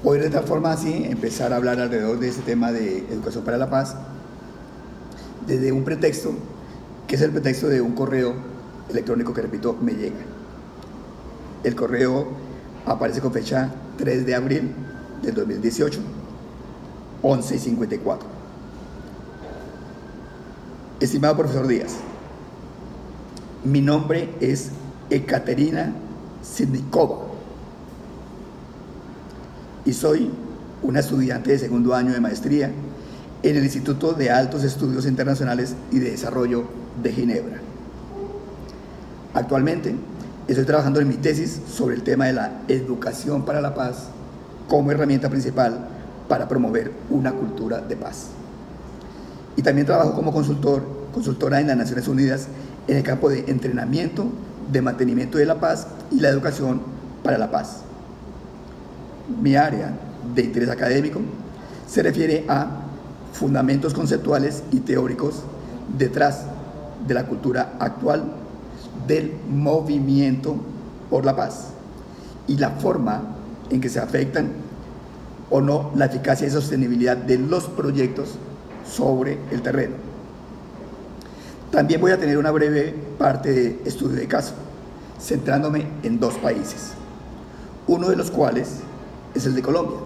poder de tal forma así empezar a hablar alrededor de este tema de educación para la paz desde un pretexto, que es el pretexto de un correo electrónico que, repito, me llega. El correo aparece con fecha 3 de abril del 2018, 11:54. Estimado profesor Díaz, mi nombre es Ekaterina Sitnikova y soy una estudiante de segundo año de maestría en el Instituto de Altos Estudios Internacionales y de Desarrollo de Ginebra. Actualmente estoy trabajando en mi tesis sobre el tema de la educación para la paz como herramienta principal para promover una cultura de paz. Y también trabajo como consultora en las Naciones Unidas en el campo de entrenamiento, de mantenimiento de la paz y la educación para la paz. Mi área de interés académico se refiere a fundamentos conceptuales y teóricos detrás de la cultura actual del movimiento por la paz y la forma en que se afectan o no la eficacia y sostenibilidad de los proyectos sobre el terreno. También voy a tener una breve parte de estudio de caso, centrándome en 2 países, uno de los cuales es el de Colombia,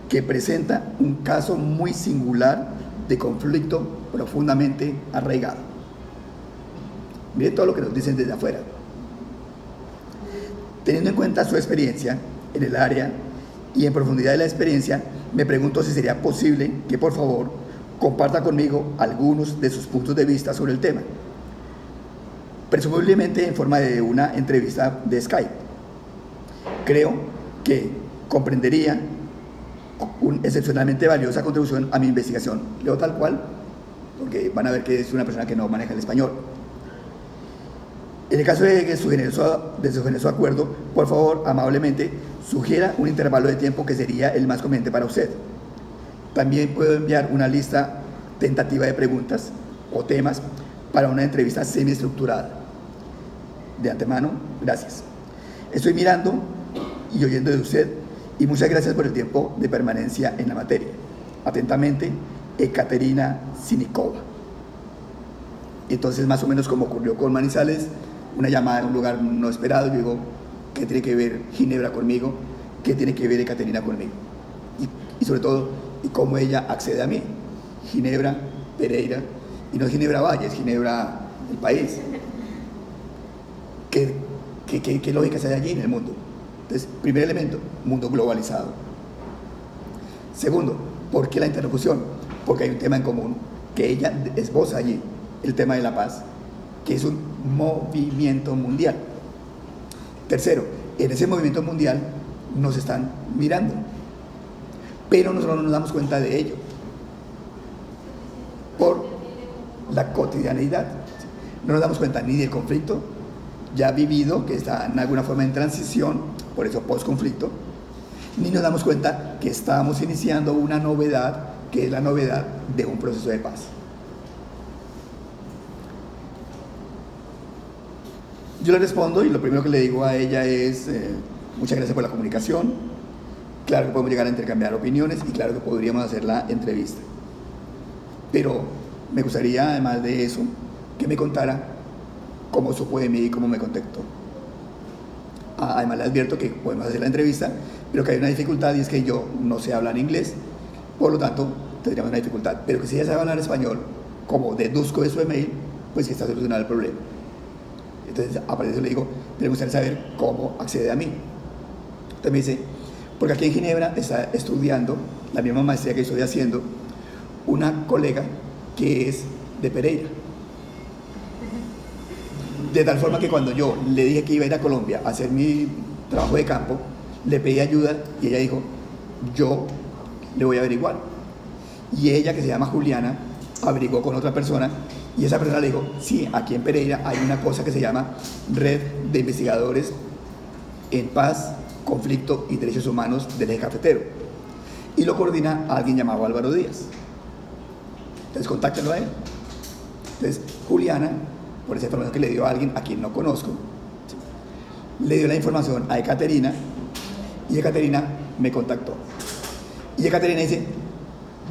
que presenta un caso muy singular de conflicto profundamente arraigado. Miren todo lo que nos dicen desde afuera. Teniendo en cuenta su experiencia en el área y en profundidad de la experiencia, me pregunto si sería posible que por favor comparta conmigo algunos de sus puntos de vista sobre el tema, presumiblemente en forma de una entrevista de Skype. Creo que comprendería una excepcionalmente valiosa contribución a mi investigación. Leo tal cual, porque van a ver que es una persona que no maneja el español. En el caso de su generoso acuerdo, por favor, amablemente, sugiera un intervalo de tiempo que sería el más conveniente para usted. También puedo enviar una lista tentativa de preguntas o temas para una entrevista semiestructurada. De antemano, gracias. Estoy mirando y oyendo de usted y muchas gracias por el tiempo de permanencia en la materia. Atentamente, Ekaterina Sitnikova. Entonces, más o menos como ocurrió con Manizales, una llamada en un lugar no esperado, yo digo, ¿qué tiene que ver Ginebra conmigo? ¿Qué tiene que ver Ekaterina conmigo? Y sobre todo, ¿y cómo ella accede a mí? Ginebra, Pereira, y no es Ginebra Valle, es Ginebra el país. ¿Qué lógica se hay allí en el mundo? Entonces, primer elemento, mundo globalizado. Segundo, ¿por qué la interlocución? Porque hay un tema en común, que ella esboza allí, el tema de la paz, que es un movimiento mundial. Tercero, en ese movimiento mundial nos están mirando, pero nosotros no nos damos cuenta de ello, por la cotidianeidad. No nos damos cuenta ni del conflicto ya vivido, que está en alguna forma en transición, por eso post-conflicto, ni nos damos cuenta que estamos iniciando una novedad, que es la novedad de un proceso de paz. Yo le respondo y lo primero que le digo a ella es muchas gracias por la comunicación, claro que podemos llegar a intercambiar opiniones y claro que podríamos hacer la entrevista, pero me gustaría además de eso que me contara cómo supo de mí y cómo me contactó. Además le advierto que podemos hacer la entrevista, pero que hay una dificultad y es que yo no sé hablar inglés, por lo tanto tendríamos una dificultad, pero que si ella sabe hablar español, como deduzco de su email, pues sí está solucionado el problema. Entonces, a partir de eso le digo, me gustaría saber cómo accede a mí. Entonces me dice, porque aquí en Ginebra está estudiando la misma maestría que estoy haciendo una colega que es de Pereira. De tal forma que cuando yo le dije que iba a ir a Colombia a hacer mi trabajo de campo, le pedí ayuda y ella dijo, yo le voy a averiguar. Y ella, que se llama Juliana, averiguó con otra persona y esa persona le dijo, sí, aquí en Pereira hay una cosa que se llama Red de Investigadores en Paz, Conflicto y Derechos Humanos del Eje Cafetero. Y lo coordina a alguien llamado Álvaro Díaz. Entonces, contáctenlo a él. Entonces, Juliana, por esa información que le dio a alguien a quien no conozco, le dio la información a Ekaterina y Ekaterina me contactó. Y Caterina dice,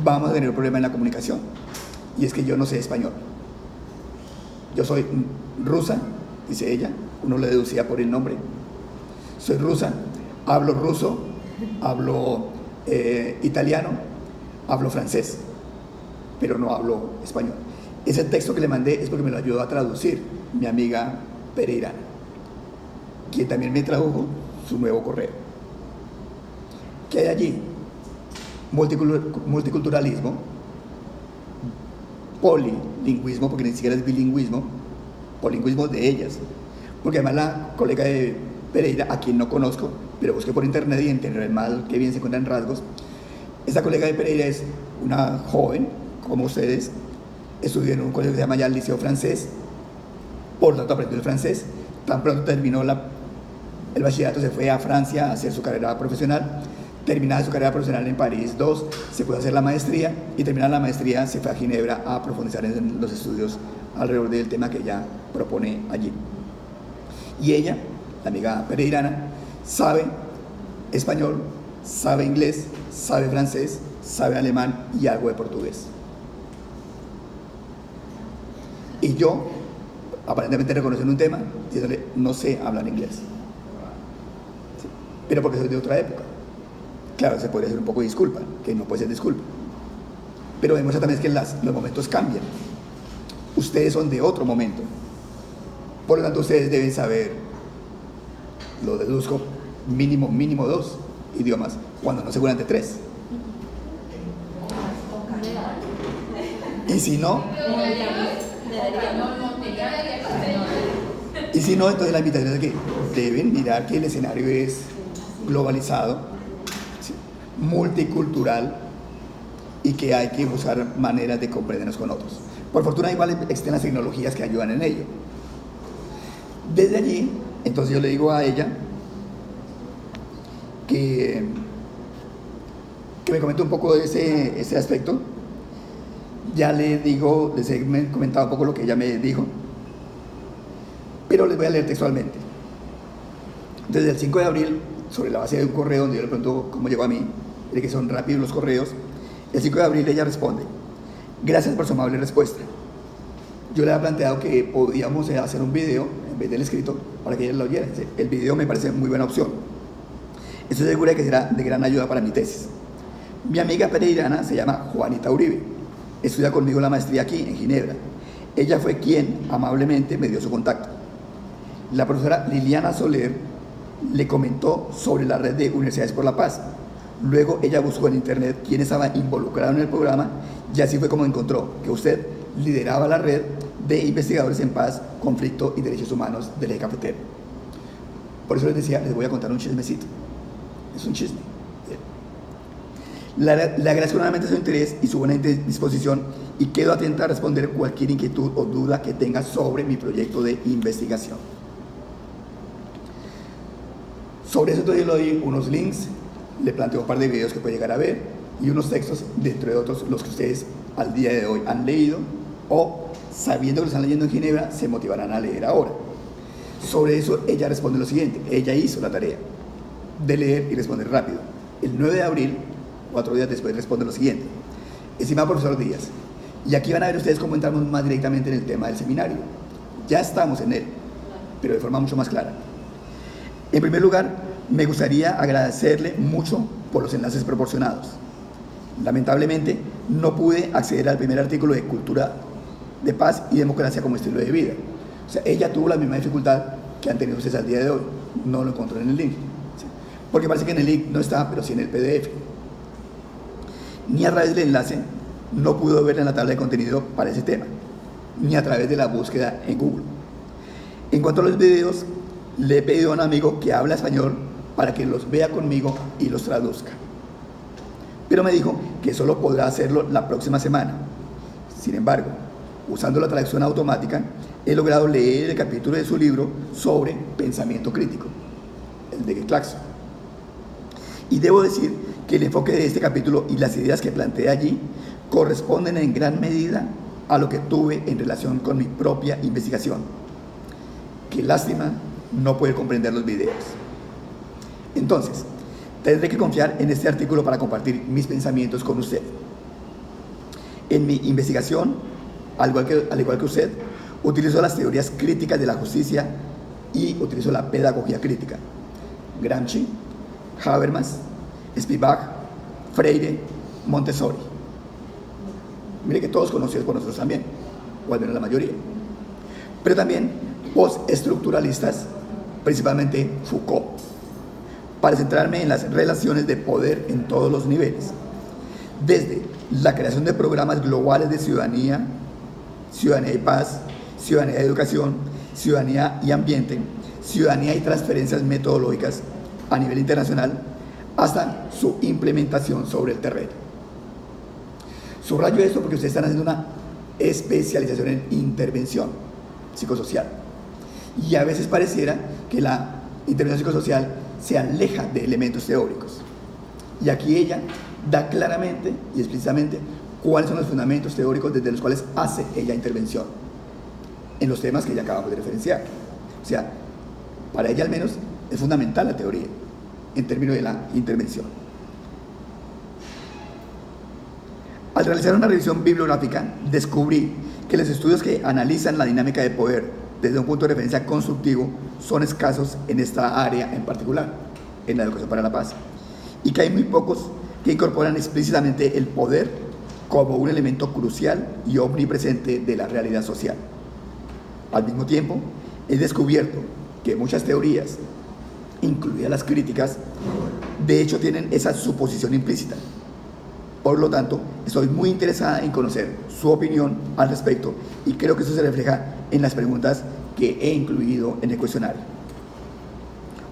vamos a tener un problema en la comunicación, y es que yo no sé español. Yo soy rusa, dice ella, uno le deducía por el nombre. Soy rusa, hablo ruso, hablo italiano, hablo francés, pero no hablo español. Ese texto que le mandé es porque me lo ayudó a traducir mi amiga Pereira, quien también me tradujo su nuevo correo. ¿Qué hay allí? Multiculturalismo, polilingüismo, porque ni siquiera es bilingüismo, polilingüismo de ellas. Porque además la colega de Pereira, a quien no conozco, pero busqué por internet y entenderé mal que bien se encuentran rasgos. Esta colega de Pereira es una joven, como ustedes, estudió en un colegio que se llama ya el Liceo Francés, por lo tanto aprendió el francés. Tan pronto terminó el bachillerato, se fue a Francia a hacer su carrera profesional. Terminada su carrera profesional en París 2, se pudo hacer la maestría, y terminada la maestría se fue a Ginebra a profundizar en los estudios alrededor del tema que ella propone allí. Y ella, la amiga pereirana, sabe español, sabe inglés, sabe francés, sabe alemán y algo de portugués. Y yo, aparentemente reconociendo un tema, diciéndole, no sé hablar inglés. ¿Sí? Pero porque soy de otra época. Claro, se podría hacer un poco de disculpa, que no puede ser disculpa. Pero demuestra también que los momentos cambian. Ustedes son de otro momento. Por lo tanto, ustedes deben saber, lo deduzco, mínimo 2 idiomas, cuando no seguramente 3. Y si no, entonces la invitación es que deben mirar que el escenario es globalizado, multicultural, y que hay que buscar maneras de comprendernos con otros. Por fortuna igual existen las tecnologías que ayudan en ello. Desde allí, entonces yo le digo a ella que me comente un poco de ese aspecto. Ya les he comentado un poco lo que ella me dijo, pero les voy a leer textualmente. Desde el 5 de abril, sobre la base de un correo donde yo le pregunto cómo llegó a mí, de que son rápidos los correos, el 5 de abril ella responde: gracias por su amable respuesta. Yo le había planteado que podíamos hacer un video en vez del escrito para que ella lo oyera. El video me parece muy buena opción. Estoy segura de que será de gran ayuda para mi tesis. Mi amiga pereirana se llama Juanita Uribe. Estudia conmigo la maestría aquí, en Ginebra. Ella fue quien amablemente me dio su contacto. La profesora Liliana Soler le comentó sobre la red de Universidades por la Paz. Luego ella buscó en internet quién estaba involucrado en el programa, y así fue como encontró que usted lideraba la red de investigadores en paz, conflicto y derechos humanos del eje cafetero. Por eso les decía, les voy a contar un chismecito. Es un chisme. Le agradezco nuevamente su interés y su buena disposición, y quedo atenta a responder cualquier inquietud o duda que tenga sobre mi proyecto de investigación. Sobre eso entonces le doy unos links, le planteo un par de videos que puede llegar a ver y unos textos, dentro de otros los que ustedes al día de hoy han leído, o sabiendo que lo están leyendo en Ginebra se motivarán a leer ahora. Sobre eso ella responde lo siguiente: ella hizo la tarea de leer y responder rápido. El 9 de abril, 4 días después, responde lo siguiente: estimado profesor Díaz, y aquí van a ver ustedes cómo entramos más directamente en el tema del seminario. Ya estamos en él, pero de forma mucho más clara. En primer lugar, me gustaría agradecerle mucho por los enlaces proporcionados. Lamentablemente, no pude acceder al primer artículo de Cultura de Paz y Democracia como estilo de vida. O sea, ella tuvo la misma dificultad que han tenido ustedes al día de hoy. No lo encontró en el link. ¿Sí? Porque parece que en el link no está, pero sí en el PDF. Ni a través del enlace no pudo ver en la tabla de contenido para ese tema, ni a través de la búsqueda en Google. En cuanto a los videos, le he pedido a un amigo que habla español para que los vea conmigo y los traduzca. Pero me dijo que solo podrá hacerlo la próxima semana. Sin embargo, usando la traducción automática, he logrado leer el capítulo de su libro sobre pensamiento crítico, el de Claxon. Y debo decir que el enfoque de este capítulo y las ideas que planteé allí corresponden en gran medida a lo que tuve en relación con mi propia investigación. Qué lástima no poder comprender los videos. Entonces, Tendré que confiar en este artículo para compartir mis pensamientos con usted. En mi investigación, al igual que usted, utilizo las teorías críticas de la justicia y utilizo la pedagogía crítica. Gramsci, Habermas, Spivak, Freire, Montessori. Mire que todos conocidos por nosotros también, o al menos la mayoría. Pero también postestructuralistas, principalmente Foucault, para centrarme en las relaciones de poder en todos los niveles, desde la creación de programas globales de ciudadanía, ciudadanía y paz, ciudadanía y educación, ciudadanía y ambiente, ciudadanía y transferencias metodológicas a nivel internacional, hasta su implementación sobre el terreno. Subrayo esto porque ustedes están haciendo una especialización en intervención psicosocial, y a veces pareciera que la intervención psicosocial se aleja de elementos teóricos, y aquí ella da claramente y explícitamente cuáles son los fundamentos teóricos desde los cuales hace ella intervención en los temas que ella acabamos de referenciar. O sea, para ella al menos es fundamental la teoría en términos de la intervención. Al realizar una revisión bibliográfica, descubrí que los estudios que analizan la dinámica de poder desde un punto de referencia constructivo son escasos en esta área en particular, en la educación para la paz, y que hay muy pocos que incorporan explícitamente el poder como un elemento crucial y omnipresente de la realidad social. Al mismo tiempo, he descubierto que muchas teorías, incluidas las críticas, de hecho tienen esa suposición implícita. Por lo tanto, estoy muy interesada en conocer su opinión al respecto, y creo que eso se refleja en las preguntas que he incluido en el cuestionario.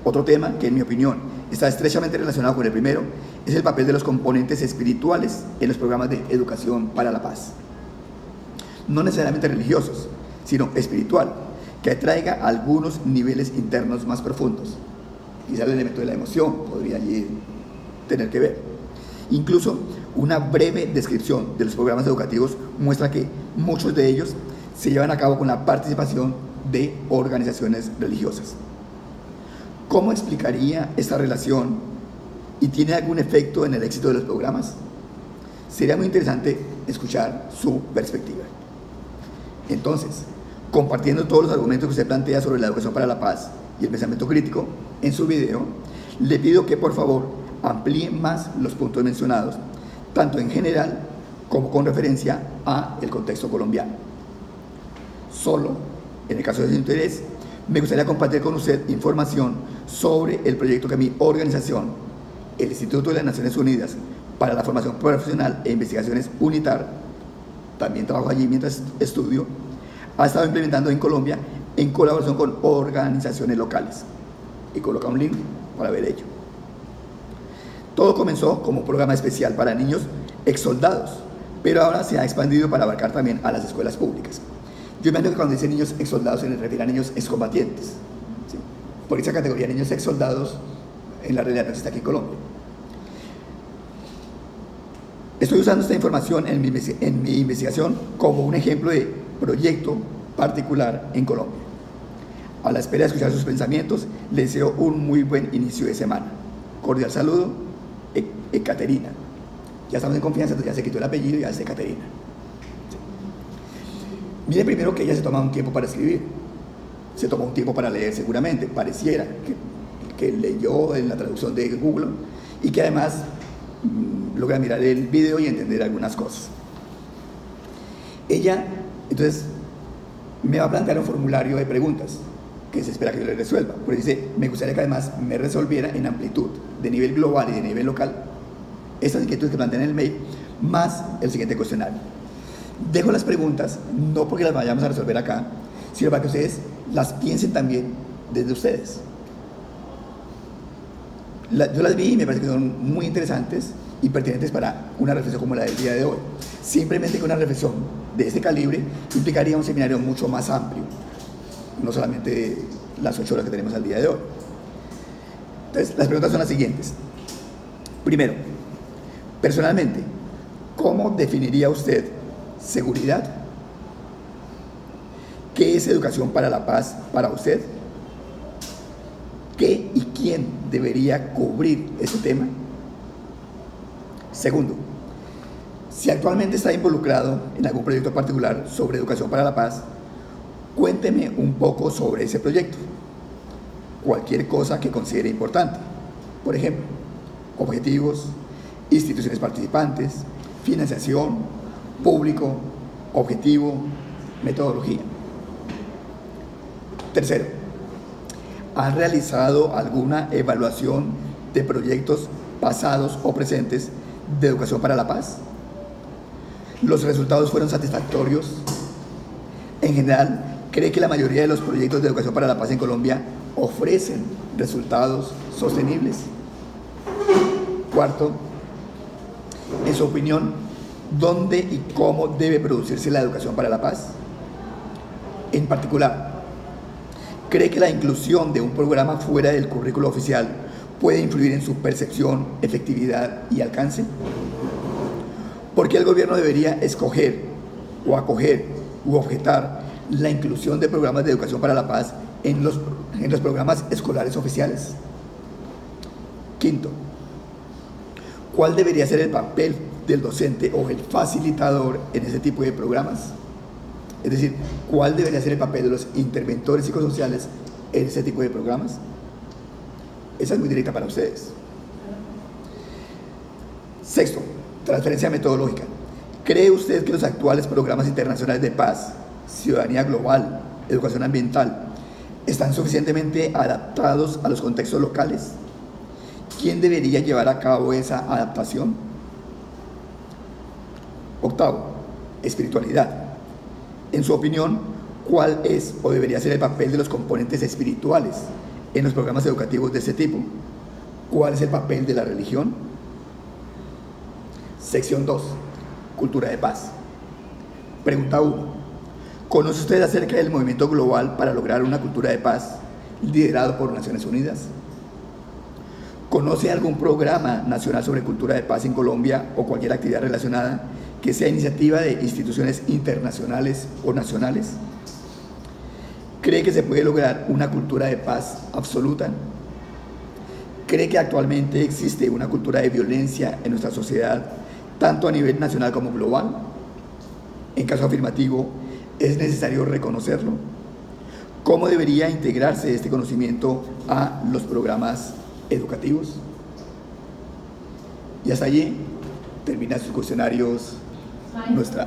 Otro tema que, en mi opinión, está estrechamente relacionado con el primero es el papel de los componentes espirituales en los programas de educación para la paz. No necesariamente religiosos, sino espiritual, que atraiga algunos niveles internos más profundos. Quizá el elemento de la emoción podría allí tener que ver. Incluso una breve descripción de los programas educativos muestra que muchos de ellos se llevan a cabo con la participación de organizaciones religiosas. ¿Cómo explicaría esta relación y tiene algún efecto en el éxito de los programas? Sería muy interesante escuchar su perspectiva. Entonces, compartiendo todos los argumentos que usted plantea sobre la educación para la paz y el pensamiento crítico en su video, le pido que por favor amplíe más los puntos mencionados, tanto en general como con referencia a el contexto colombiano. Solo, en el caso de su interés, me gustaría compartir con usted información sobre el proyecto que mi organización, el Instituto de las Naciones Unidas para la Formación Profesional e Investigaciones UNITAR, también trabajo allí mientras estudio, ha estado implementando en Colombia en colaboración con organizaciones locales. Y coloca un link para ver ello. Todo comenzó como un programa especial para niños exsoldados, pero ahora se ha expandido para abarcar también a las escuelas públicas. Yo imagino que cuando dice niños exsoldados se les refiere a niños excombatientes, ¿sí? Por esa categoría de niños exsoldados en la realidad no existe aquí en Colombia. Estoy usando esta información en mi investigación como un ejemplo de proyecto particular en Colombia. A la espera de escuchar sus pensamientos, les deseo un muy buen inicio de semana. Cordial saludo, Caterina. Ya estamos en confianza, entonces ya se quitó el apellido y ya es Caterina. Sí. Mire primero que ella se toma un tiempo para escribir, se tomó un tiempo para leer seguramente, pareciera que leyó en la traducción de Google y que además logra mirar el video y entender algunas cosas. Ella, entonces, me va a plantear un formulario de preguntas que se espera que yo le resuelva. Porque dice, me gustaría que además me resolviera en amplitud, de nivel global y de nivel local, estas inquietudes que plantean en el mail, más el siguiente cuestionario. Dejo las preguntas, no porque las vayamos a resolver acá, sino para que ustedes las piensen también desde ustedes. Yo las vi y me parece que son muy interesantes y pertinentes para una reflexión como la del día de hoy. Simplemente que una reflexión de este calibre implicaría un seminario mucho más amplio, no solamente las 8 horas que tenemos al día de hoy. Entonces, las preguntas son las siguientes. Primero, personalmente, ¿cómo definiría usted seguridad? ¿Qué es educación para la paz para usted? ¿Qué y quién debe debería cubrir ese tema? Segundo, si actualmente está involucrado en algún proyecto particular sobre educación para la paz, cuénteme un poco sobre ese proyecto. Cualquier cosa que considere importante. Por ejemplo, objetivos, instituciones participantes, financiación, público, objetivo, metodología. Tercero, ¿han realizado alguna evaluación de proyectos pasados o presentes de educación para la paz? ¿Los resultados fueron satisfactorios? En general, ¿cree que la mayoría de los proyectos de educación para la paz en Colombia ofrecen resultados sostenibles? Cuarto, en su opinión, ¿dónde y cómo debe producirse la educación para la paz? En particular, ¿cree que la inclusión de un programa fuera del currículo oficial puede influir en su percepción, efectividad y alcance? ¿Por qué el gobierno debería escoger o acoger u objetar la inclusión de programas de educación para la paz en los programas escolares oficiales? Quinto, ¿cuál debería ser el papel del docente o el facilitador en ese tipo de programas? Es decir, ¿cuál debería ser el papel de los interventores psicosociales en ese tipo de programas? Esa es muy directa para ustedes. Sexto, transferencia metodológica. ¿Cree usted que los actuales programas internacionales de paz, ciudadanía global, educación ambiental, están suficientemente adaptados a los contextos locales? ¿Quién debería llevar a cabo esa adaptación? Octavo, espiritualidad. En su opinión, ¿cuál es o debería ser el papel de los componentes espirituales en los programas educativos de este tipo? ¿Cuál es el papel de la religión? Sección 2. Cultura de paz. Pregunta 1. ¿Conoce usted acerca del movimiento global para lograr una cultura de paz liderado por Naciones Unidas? ¿Conoce algún programa nacional sobre cultura de paz en Colombia o cualquier actividad relacionada que sea iniciativa de instituciones internacionales o nacionales? ¿Cree que se puede lograr una cultura de paz absoluta? ¿Cree que actualmente existe una cultura de violencia en nuestra sociedad, tanto a nivel nacional como global? En caso afirmativo, ¿es necesario reconocerlo? ¿Cómo debería integrarse este conocimiento a los programas educativos? Y hasta allí termina sus cuestionarios nuestra